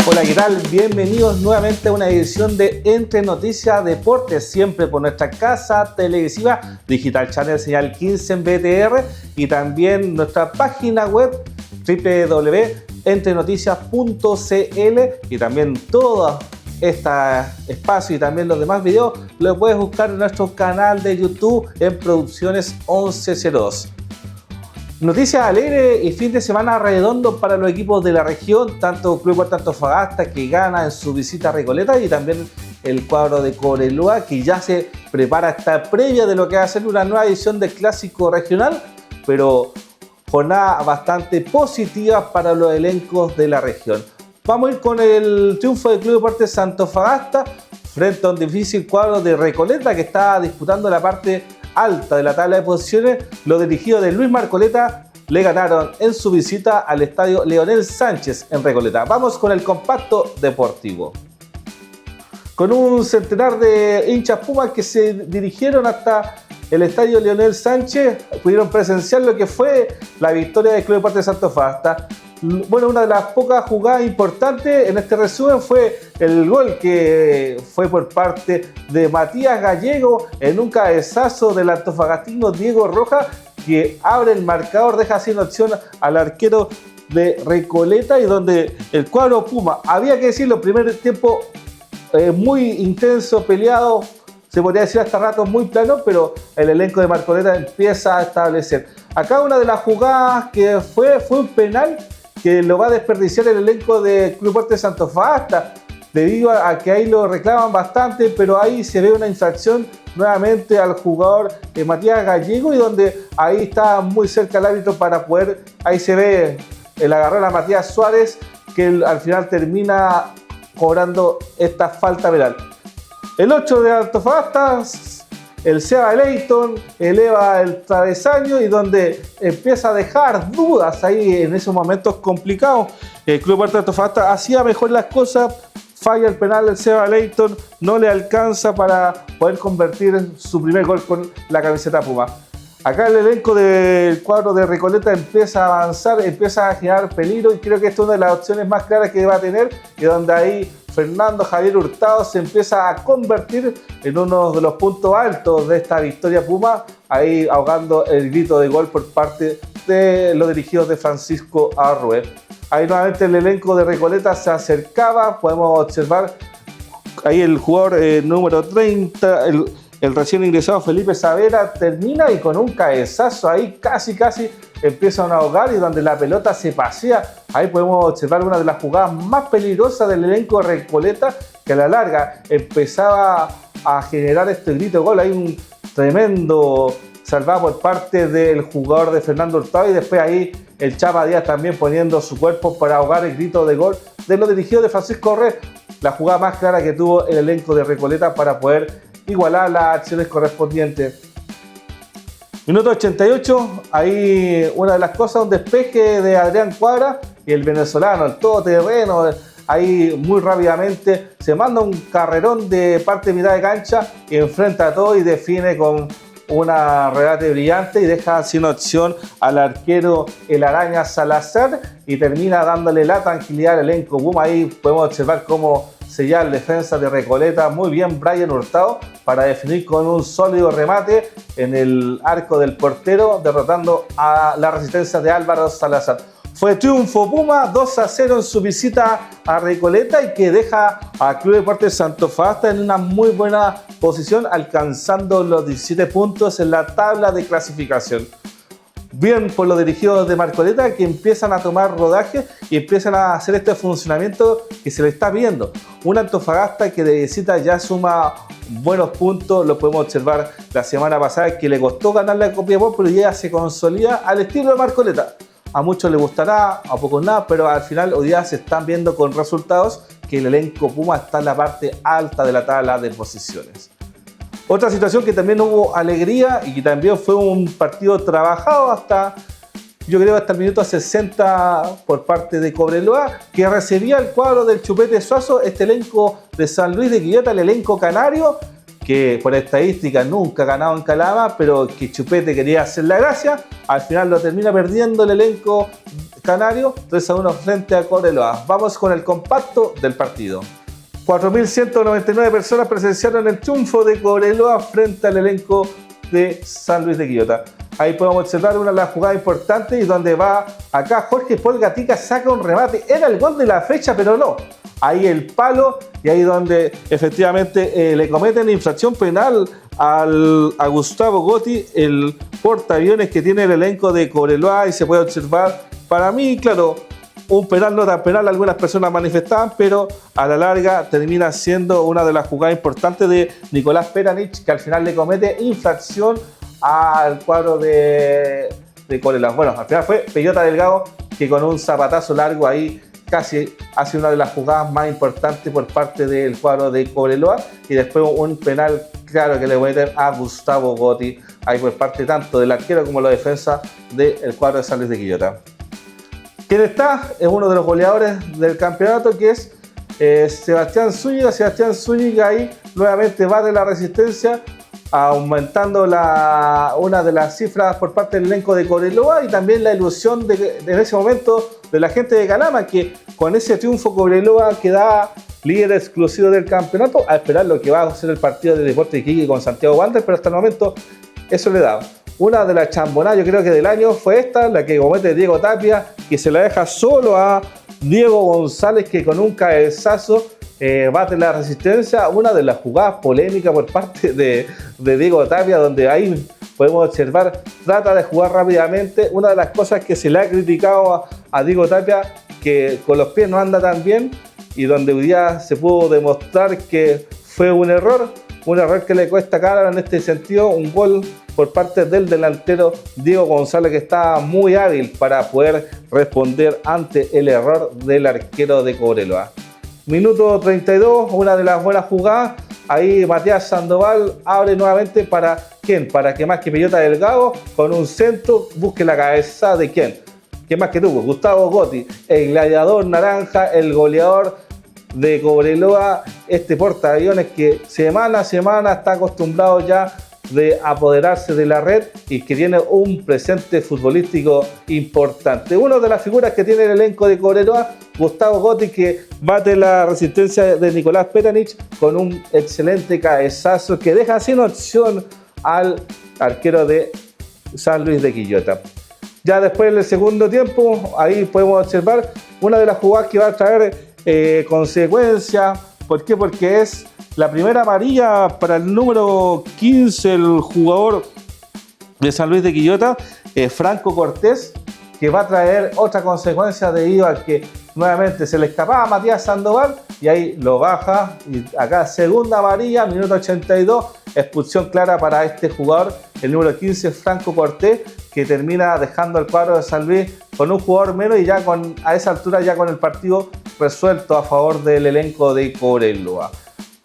Hola, ¿qué tal? Bienvenidos nuevamente a una edición de Entre Noticias Deportes, siempre por nuestra casa televisiva Digital Channel Señal 15 en BTR y también nuestra página web www.entrenoticias.cl y también todo este espacio y también los demás videos lo puedes buscar en nuestro canal de YouTube en Producciones 1102. Noticias alegres y fin de semana redondo para los equipos de la región, tanto Club Deportes Antofagasta que gana en su visita a Recoleta y también el cuadro de Cobreloa que ya se prepara esta previa de lo que va a ser una nueva edición del Clásico Regional, pero jornada bastante positiva para los elencos de la región. Vamos a ir con el triunfo del Club Deportes Antofagasta frente a un difícil cuadro de Recoleta que está disputando la parte alta de la tabla de posiciones. Los dirigidos de Luis Marcoleta le ganaron en su visita al estadio Leonel Sánchez en Recoleta. Vamos con el compacto deportivo. Con un centenar de hinchas Pumas que se dirigieron hasta el estadio Leonel Sánchez, pudieron presenciar lo que fue la victoria del Club Deportes Antofagasta. Bueno, una de las pocas jugadas importantes en este resumen fue el gol que fue por parte de Matías Gallego en un cabezazo del antofagastino Diego Rojas que abre el marcador, deja sin opción al arquero de Recoleta y donde el cuadro Puma, había que decirlo, primer tiempo muy intenso, peleado, se podría decir hasta ratos muy plano, pero el elenco de Marcoleta empieza a establecer. Acá una de las jugadas que fue un penal que lo va a desperdiciar el elenco de Club Deportes Antofagasta, debido a que ahí lo reclaman bastante, pero ahí se ve una infracción nuevamente al jugador Matías Gallego y donde ahí está muy cerca el árbitro para poder, ahí se ve el agarrón a Matías Suárez, que al final termina cobrando esta falta penal. El 8 de Antofagasta, el Seba Leighton eleva el travesaño y donde empieza a dejar dudas ahí en esos momentos complicados. El Club Deportes Antofagasta hacía mejor las cosas, falla el penal del Seba Leighton, no le alcanza para poder convertir su primer gol con la camiseta Puma. Acá el elenco del cuadro de Recoleta empieza a avanzar, empieza a generar peligro y creo que esta es una de las opciones más claras que va a tener y donde ahí Fernando Javier Hurtado se empieza a convertir en uno de los puntos altos de esta victoria Puma, ahí ahogando el grito de gol por parte de los dirigidos de Francisco Arrué. Ahí nuevamente el elenco de Recoleta se acercaba, podemos observar ahí el jugador número 30, el recién ingresado Felipe Savera termina y con un cabezazo ahí casi empiezan a ahogar y donde la pelota se pasea. Ahí podemos observar una de las jugadas más peligrosas del elenco de Recoleta que a la larga empezaba a generar este grito de gol. Hay un tremendo salvado por parte del jugador de Fernando Hurtado y después ahí el Chapa Díaz también poniendo su cuerpo para ahogar el grito de gol de los dirigidos de Francisco Arrué. La jugada más clara que tuvo el elenco de Recoleta para poder igualar las acciones correspondientes. Minuto 88, ahí una de las cosas, un despeje de Adrián Cuadra y el venezolano, el todoterreno, ahí muy rápidamente se manda un carrerón de parte de mitad de cancha y enfrenta a todo y define con una regate brillante y deja sin opción al arquero el Araña Salazar y termina dándole la tranquilidad al elenco Puma. Ahí podemos observar cómo sella el defensa de Recoleta muy bien Brian Hurtado para definir con un sólido remate en el arco del portero, derrotando a la resistencia de Álvaro Salazar. Fue triunfo Puma 2-0 en su visita a Recoleta y que deja a Club Deportes Antofagasta en una muy buena posición, alcanzando los 17 puntos en la tabla de clasificación. Bien por los dirigidos de Marcoleta que empiezan a tomar rodaje y empiezan a hacer este funcionamiento que se le está viendo. Un Antofagasta que de visita ya suma buenos puntos, lo podemos observar la semana pasada que le costó ganar la Copiapó, pero ya se consolida al estilo de Marcoleta. A muchos les gustará, a pocos nada, pero al final hoy día se están viendo con resultados que el elenco Puma está en la parte alta de la tabla de posiciones. Otra situación que también hubo alegría y que también fue un partido trabajado hasta el minuto 60 por parte de Cobreloa, que recibía el cuadro del Chupete Suazo, este elenco de San Luis de Quillota, el elenco canario, que por estadística nunca ha ganado en Calama, pero que Chupete quería hacer la gracia. Al final lo termina perdiendo el elenco canario, 3-1 frente a Cobreloa. Vamos con el compacto del partido. 4.199 personas presenciaron el triunfo de Cobreloa frente al elenco de San Luis de Quillota. Ahí podemos observar una de las jugadas importantes y donde va acá Jorge Paul Gatica, saca un remate. Era el gol de la fecha, pero no. Ahí el palo y ahí donde efectivamente le cometen infracción penal a Gustavo Gotti, el portaaviones que tiene el elenco de Cobreloa, y se puede observar, para mí, claro, un penal no tan penal, algunas personas manifestaban, pero a la larga termina siendo una de las jugadas importantes de Nicolás Peranich, que al final le comete infracción al cuadro de Cobreloa. Bueno, al final fue Peyota Delgado que con un zapatazo largo ahí casi hace una de las jugadas más importantes por parte del cuadro de Cobreloa, y después un penal claro que le meten a Gustavo Gotti ahí por parte tanto del arquero como la defensa del cuadro de San Luis de Quillota. Quien está es uno de los goleadores del campeonato, que es Sebastián Zúñiga. Sebastián Zúñiga ahí nuevamente va de la resistencia, aumentando una de las cifras por parte del elenco de Cobreloa, y también la ilusión en ese momento de la gente de Calama, que con ese triunfo Cobreloa queda líder exclusivo del campeonato, a esperar lo que va a ser el partido de Deportes Iquique con Santiago Wanderers, pero hasta el momento eso le da. Una de las chambonadas, yo creo que del año, fue esta, la que comete Diego Tapia, que se la deja solo a Diego González, que con un cabezazo bate la resistencia. Una de las jugadas polémicas por parte de Diego Tapia, donde ahí podemos observar, trata de jugar rápidamente. Una de las cosas que se le ha criticado a Diego Tapia, que con los pies no anda tan bien, y donde hoy día se pudo demostrar que fue un error que le cuesta caro en este sentido, un gol por parte del delantero Diego González, que estaba muy hábil para poder responder ante el error del arquero de Cobreloa. Minuto 32, una de las buenas jugadas. Ahí Matías Sandoval abre nuevamente para ¿quién? Para que más que Peyota Delgado, con un centro, busque la cabeza de ¿quién? ¿Quién más que tuvo? Gustavo Gotti, el gladiador naranja, el goleador de Cobreloa, este portaaviones que semana a semana está acostumbrado ya de apoderarse de la red y que tiene un presente futbolístico importante. Una de las figuras que tiene el elenco de Cobreloa, Gustavo Gotti, que bate la resistencia de Nicolás Peranich con un excelente cabezazo que deja sin opción al arquero de San Luis de Quillota. Ya después del segundo tiempo, ahí podemos observar una de las jugadas que va a traer consecuencia. ¿Por qué? Porque es la primera amarilla para el número 15, el jugador de San Luis de Quillota, Franco Cortés, que va a traer otra consecuencia debido a que nuevamente se le escapaba a Matías Sandoval y ahí lo baja. Y acá segunda amarilla, minuto 82, expulsión clara para este jugador, el número 15, Franco Cortés, que termina dejando el cuadro de San Luis con un jugador menos y ya a esa altura ya con el partido resuelto a favor del elenco de Cobreloa.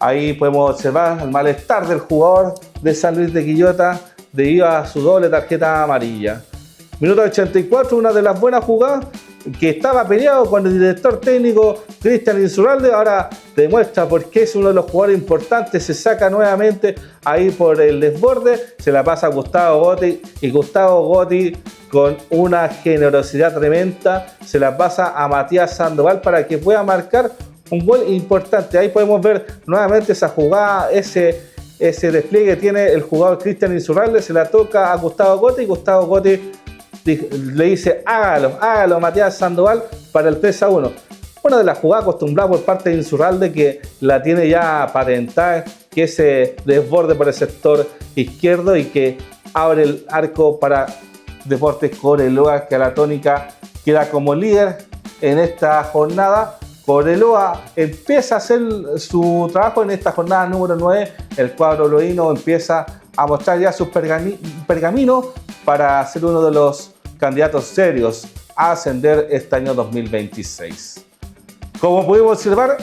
Ahí podemos observar el malestar del jugador de San Luis de Quillota debido a su doble tarjeta amarilla. Minuto 84, una de las buenas jugadas, que estaba peleado con el director técnico Cristian Insurralde, ahora demuestra por qué es uno de los jugadores importantes, se saca nuevamente ahí por el desborde, se la pasa a Gustavo Gotti, y Gustavo Gotti con una generosidad tremenda se la pasa a Matías Sandoval para que pueda marcar un gol importante. Ahí podemos ver nuevamente esa jugada, ese despliegue que tiene el jugador Cristian Insurralde, se la toca a Gustavo Gotti y Gustavo Gotti le dice hágalo Matías Sandoval para el 3-1. Una de las jugadas acostumbradas por parte de Insurralde, que la tiene ya patentada, que ese desborde por el sector izquierdo y que abre el arco para Deportes Cobreloa, que a la tónica queda como líder en esta jornada. Cobreloa empieza a hacer su trabajo en esta jornada número 9. El cuadro loíno empieza a mostrar ya sus pergaminos para ser uno de los candidatos serios a ascender este año 2026. Como pudimos observar,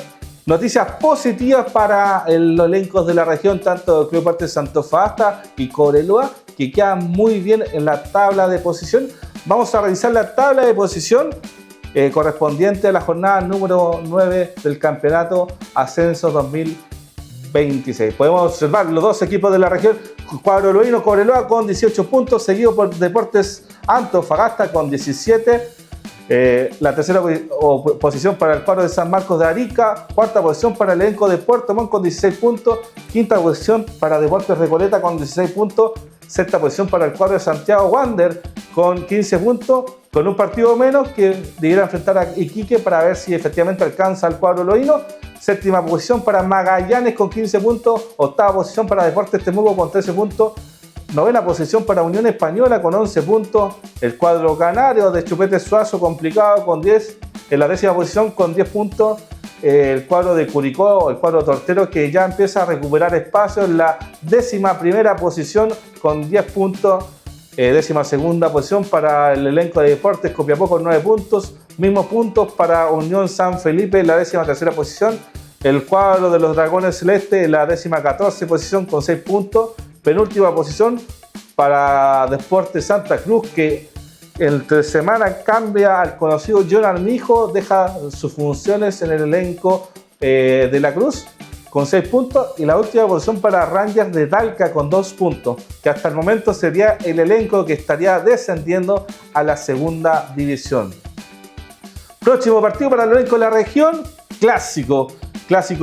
noticias positivas para los elencos de la región, tanto del Club Deportes Antofagasta y Cobreloa, que quedan muy bien en la tabla de posición. Vamos a revisar la tabla de posición correspondiente a la jornada número 9 del campeonato Ascenso 2026. 26. Podemos observar los dos equipos de la región. Cuadro Loíno Cobreloa con 18 puntos, seguido por Deportes Antofagasta con 17. La tercera posición para el cuadro de San Marcos de Arica. Cuarta posición para el elenco de Puerto Montt con 16 puntos. Quinta posición para Deportes Recoleta con 16 puntos. Sexta posición para el cuadro de Santiago Wander con 15 puntos, con un partido menos que debiera enfrentar a Iquique para ver si efectivamente alcanza al cuadro loíno. Séptima posición para Magallanes con 15 puntos. Octava posición para Deportes Temuco con 13 puntos. Novena posición para Unión Española con 11 puntos. El cuadro canario de Chupete Suazo complicado con 10. En la décima posición con 10 puntos. El cuadro de Curicó, el cuadro tortero, que ya empieza a recuperar espacio en la 11ª posición con 10 puntos. 12ª posición para el elenco de Deportes Copiapó con 9 puntos. Mismos puntos para Unión San Felipe en la 13ª posición. El cuadro de los Dragones Celestes en la 14ª posición con 6 puntos. Penúltima posición para Deportes Santa Cruz, que entre semana cambia al conocido John Armijo, deja sus funciones en el elenco de la Cruz con 6 puntos. Y la última posición para Rangers de Talca con 2 puntos, que hasta el momento sería el elenco que estaría descendiendo a la segunda división. Próximo partido para el elenco de la región, clásico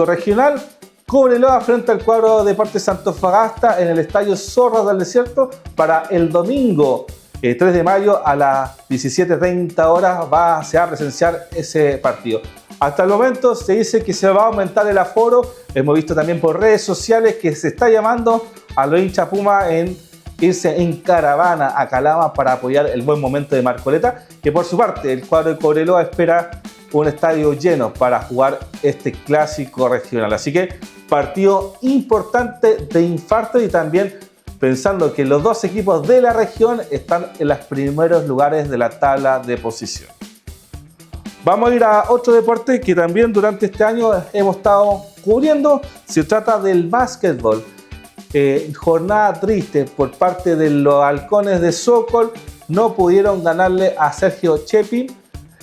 regional. Cobreloa frente al cuadro de Deportes Antofagasta en el estadio Zorras del Desierto para el domingo 3 de mayo a las 17:30 horas se va a presenciar ese partido. Hasta el momento se dice que se va a aumentar el aforo. Hemos visto también por redes sociales que se está llamando a los hinchas Puma en irse en caravana a Calama para apoyar el buen momento de Marcoleta, que por su parte el cuadro de Cobreloa espera un estadio lleno para jugar este clásico regional. Así que partido importante de infarto, y también pensando que los dos equipos de la región están en los primeros lugares de la tabla de posición. Vamos a ir a otro deporte que también durante este año hemos estado cubriendo. Se trata del básquetbol. Jornada triste por parte de los halcones de Sokol. No pudieron ganarle a Sergio Chepin.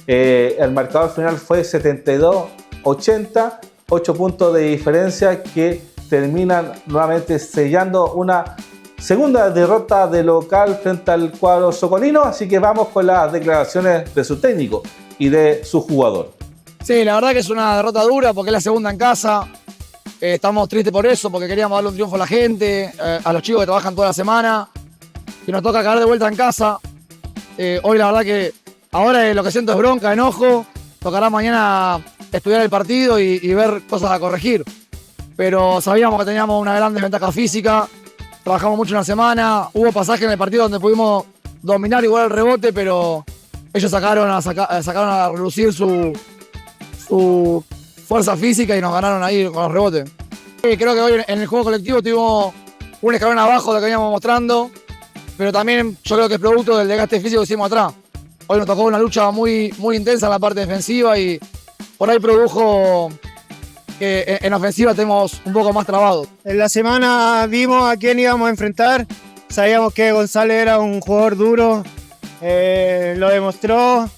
El marcador final fue 72-80. 8 puntos de diferencia que terminan nuevamente sellando una segunda derrota de local frente al cuadro socolino. Así que vamos con las declaraciones de su técnico y de su jugador. Sí, la verdad que es una derrota dura porque es la segunda en casa. Estamos tristes por eso, porque queríamos darle un triunfo a la gente, a los chicos que trabajan toda la semana, y nos toca caer de vuelta en casa. Hoy la verdad que ahora lo que siento es bronca, enojo. Tocará mañana estudiar el partido y ver cosas a corregir. Pero sabíamos que teníamos una gran desventaja física. Trabajamos mucho en la semana. Hubo pasajes en el partido donde pudimos dominar igual el rebote, pero ellos sacaron a relucir su fuerza física y nos ganaron ahí con los rebotes. Creo que hoy en el juego colectivo tuvimos un escalón abajo de lo que veníamos mostrando, pero también yo creo que es producto del desgaste físico que hicimos atrás. Hoy nos tocó una lucha muy intensa en la parte defensiva y por ahí produjo que en ofensiva tenemos un poco más trabado. En la semana vimos a quién íbamos a enfrentar. Sabíamos que González era un jugador duro, lo demostró.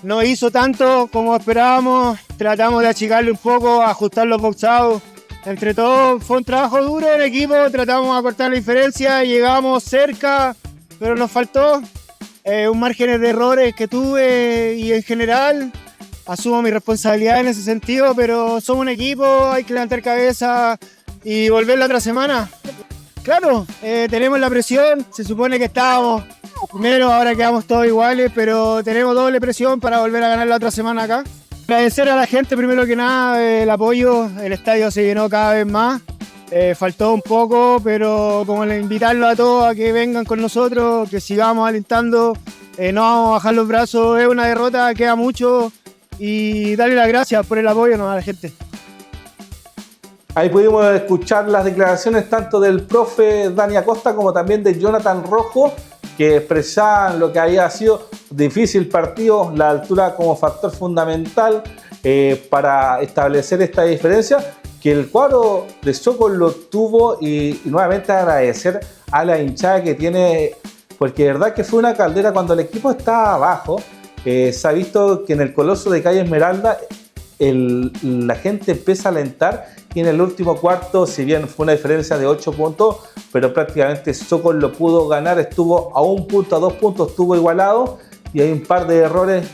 No hizo tanto como esperábamos, tratamos de achicarle un poco, ajustar los box-outs. Entre todos fue un trabajo duro en equipo, tratamos de acortar la diferencia, llegamos cerca, pero nos faltó un margen de errores que tuve, y en general asumo mi responsabilidad en ese sentido, pero somos un equipo, hay que levantar cabeza y volver la otra semana. Claro, tenemos la presión, se supone que estábamos primero, ahora quedamos todos iguales, pero tenemos doble presión para volver a ganar la otra semana acá. Agradecer a la gente primero que nada el apoyo, el estadio se llenó cada vez más, faltó un poco, pero como invitarlos a todos a que vengan con nosotros, que sigamos alentando, no vamos a bajar los brazos, es una derrota, queda mucho, y darle las gracias por el apoyo a la gente. Ahí pudimos escuchar las declaraciones tanto del profe Dani Acosta como también de Jonathan Rojo, que expresaban lo que había sido difícil partido, la altura como factor fundamental para establecer esta diferencia, que el cuadro de Sokol lo tuvo, y nuevamente agradecer a la hinchada que tiene, porque de verdad que fue una caldera cuando el equipo estaba abajo. Se ha visto que en el Coloso de Calle Esmeralda la gente empieza a alentar y en el último cuarto, si bien fue una diferencia de 8 puntos, pero prácticamente Sokol lo pudo ganar, estuvo a 1 punto, a 2 puntos, estuvo igualado y hay un par de errores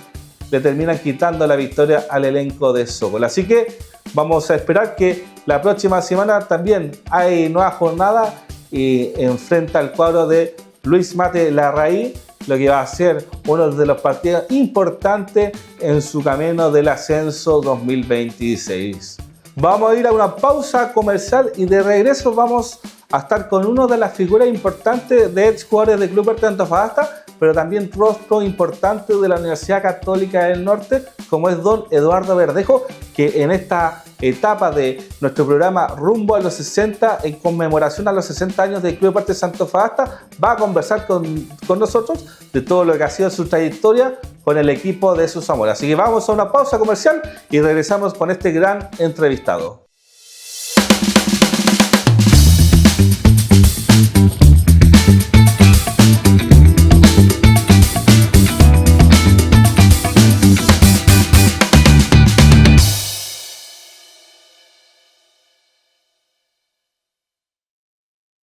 le terminan quitando la victoria al elenco de Sokol. Así que vamos a esperar que la próxima semana también hay nueva jornada y enfrenta al cuadro de Luis Mate Larraín, lo que va a ser uno de los partidos importantes en su camino del ascenso 2026. Vamos a ir a una pausa comercial y de regreso vamos a estar con una de las figuras importantes de ex jugadores del Club Deportivo Antofagasta, pero también rostro importante de la Universidad Católica del Norte, como es don Eduardo Verdejo, que en esta etapa de nuestro programa Rumbo a los 60, en conmemoración a los 60 años del Club Deportivo Antofagasta, va a conversar con nosotros de todo lo que ha sido su trayectoria con el equipo de sus amores. Así que vamos a una pausa comercial y regresamos con este gran entrevistado.